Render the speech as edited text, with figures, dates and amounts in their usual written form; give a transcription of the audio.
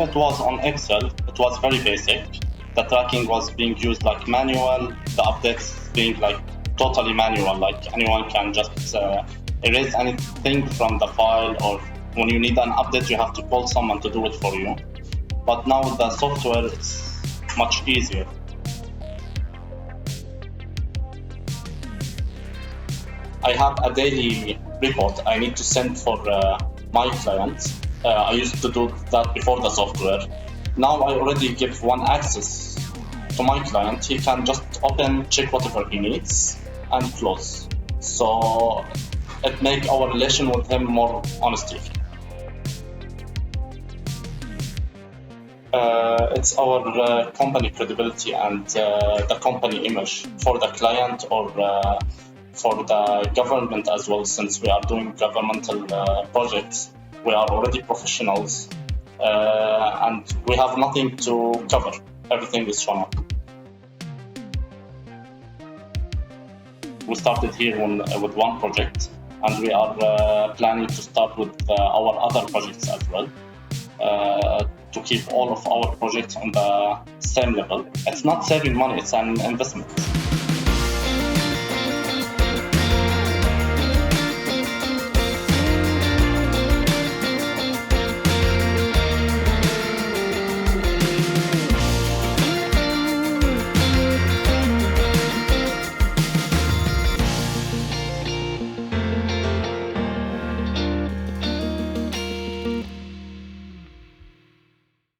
it was on Excel, it was very basic. The tracking was being used like manual, the updates being like totally manual, like anyone can just erase anything from the file, or when you need an update, you have to call someone to do it for you. But now with the software, it's much easier. I have a daily report I need to send for my clients. I used to do that before the software. Now I already give one access to my client. He can just open, check whatever he needs, and close. So it makes our relation with him more honesty. It's our company credibility and the company image for the client, or for the government as well. Since we are doing governmental projects, we are already professionals, and we have nothing to cover. Everything is shown up. We started here with one project, and we are planning to start with our other projects as well, to keep all of our projects on the same level. It's not saving money, it's an investment.